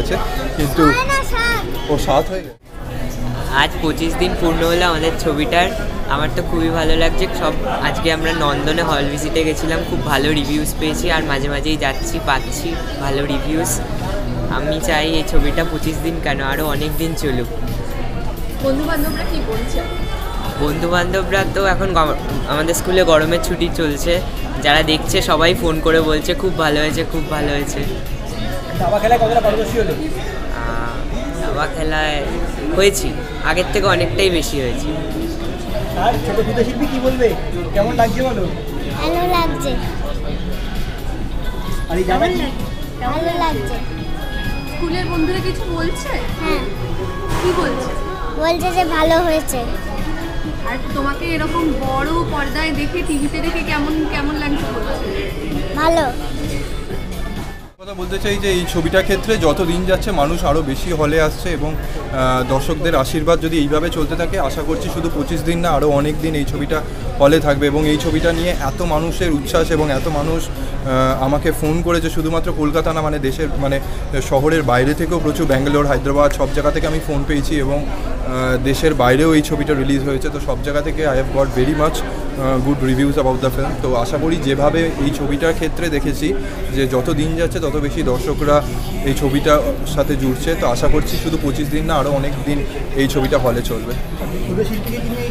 গেছে, কিন্তু ও 7 হয়ে গেছে। আজ 25 দিন পূর্ণ হলো আমাদের ছবিটার। আমার তো খুবই ভালো লাগছে। আজকে আমরা নন্দনে হল ভিজিটে গেছিলাম, খুব ভালো রিভিউস পেয়েছি, আর মাঝে মাঝেই পাচ্ছি ভালো রিভিউস। আমি চাই এই ছবিটা 25 দিন কেন, আরও অনেক দিন চলুক। বন্ধুবান্ধবরা কি বলছে? বন্ধুবান্ধবরা তো এখন আমাদের স্কুলে গরমের ছুটি চলছে, যারা দেখছে সবাই ফোন করে বলছে খুব ভালো হয়েছে, খুব ভালো হয়েছে। দাবা খেলায় কতটা পারদর্শী হলো? দাবা খেলায় হয়েছি, আগের থেকে অনেকটাই বেশি হয়েছি। আর ছোট ক্ষুদ্র শিল্পী কি বলবে, কেমন লাগছে বলো? ভালো লাগছে। আর এই জামা ভালো লাগছে। স্কুলের বন্ধুরা কিছু বলছে? হ্যাঁ, কি বলছে? বলছে যে ভালো হয়েছে। আর তোমাকে এরকম বড় পর্দায় দেখে, টিভিতে দেখে কেমন কেমন লাগছে বলছে? ভালো। কথা বলতে চাই যে এই ছবিটার ক্ষেত্রে যত দিন যাচ্ছে মানুষ আরও বেশি হলে আসছে, এবং দর্শকদের আশীর্বাদ যদি এইভাবে চলতে থাকে, আশা করছি শুধু 25 দিন না, আরও অনেক দিন এই ছবিটা হলে থাকবে। এবং এই ছবিটা নিয়ে এত মানুষের উচ্ছ্বাস এবং এত মানুষ আমাকে ফোন করেছে, শুধুমাত্র কলকাতা না, মানে দেশের শহরের বাইরে থেকেও প্রচুর, ব্যাঙ্গালোর, হায়দ্রাবাদ, সব জায়গা থেকে আমি ফোন পেয়েছি, এবং দেশের বাইরেও এই ছবিটা রিলিজ হয়েছে। তো সব জায়গা থেকে I have got very much good reviews about the film. তো আশা করি যেভাবে এই ছবিটার ক্ষেত্রে দেখেছি যে যত দিন যাচ্ছে তত বেশি দর্শকরা এই ছবিটার সাথে জুড়ছে। তো আশা করছি শুধু 25 দিন না, আরও অনেক দিন এই ছবিটা হলে চলবে। ক্ষুদ্র শিল্পীকে কি নিয়ে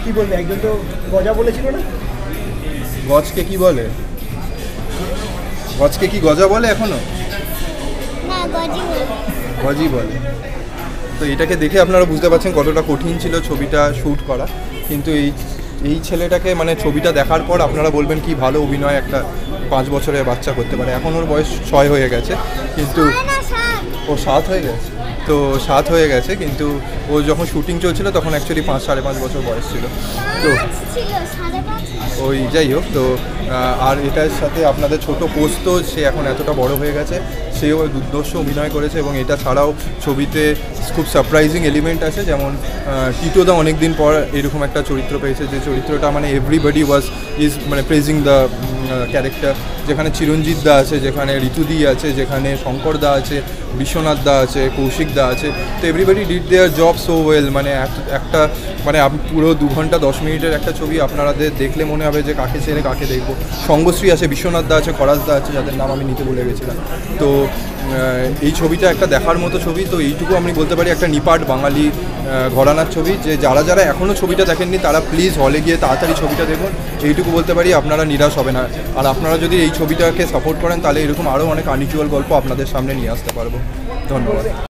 কি বলবে? একজন তো গজা বলেছিল না? গজকে কি বলে? গজকে কি গজা বলে এখনো? না, গজি বলে। তো এটাকে দেখে আপনারা বুঝতে পারছেন কতটা কঠিন ছিল ছবিটা শ্যুট করা। কিন্তু এই ছেলেটাকে ছবিটা দেখার পর আপনারা বলবেন কি ভালো অভিনয় একটা 5 বছরের বাচ্চা করতে পারে। এখন ওর বয়স 6 হয়ে গেছে, কিন্তু ও 7 হয়ে গেছে। তো 7 হয়ে গেছে, কিন্তু ও যখন শুটিং চলছিল তখন অ্যাকচুয়ালি 5-5.5 বছর বয়স ছিল। তো ওই যাই হোক, তো আর এটার সাথে আপনাদের ছোট পোস্ত, সে এখন এতটা বড় হয়ে গেছে, সেও দুর্দর্শ অভিনয় করেছে। এবং এটা ছাড়াও ছবিতে খুব সারপ্রাইজিং এলিমেন্ট আছে, যেমন টিটোদা অনেক দিন পর এরকম একটা চরিত্র পেয়েছে, যে চরিত্রটা everybody is praising the character, যেখানে চিরঞ্জিত দা আছে, যেখানে ঋতুদি আছে, যেখানে শঙ্কর দা আছে, বিশ্বনাথ দা আছে, কৌশিক দা আছে। তো everybody did there job so well. একটা পুরো 2 ঘন্টা 10 মিনিটের একটা ছবি আপনাদের দেখলে মনে হবে যে কাকে ছেড়ে কাকে দেখবো। সঙ্গশ্রী আছে, বিশ্বনাথ দা আছে, খরাজ দা আছে, যাদের নাম আমি নিতে ভুলে গেছিলাম। তো এই ছবিটা একটা দেখার মতো ছবি। তো এইটুকু আমি বলতে পারি, একটা নিপাট বাঙালি ঘরানার ছবি, যে যারা এখনও ছবিটা দেখেননি তারা প্লিজ হলে গিয়ে তাড়াতাড়ি ছবিটা দেখুন। এইটুকু বলতে পারি, আপনারা নিরাশ হবে না। আর আপনারা যদি এই ছবিটাকে সাপোর্ট করেন, তাহলে এরকম আরও অনেক আনইউজুয়াল গল্প আপনাদের সামনে নিয়ে আসতে পারবো। ধন্যবাদ।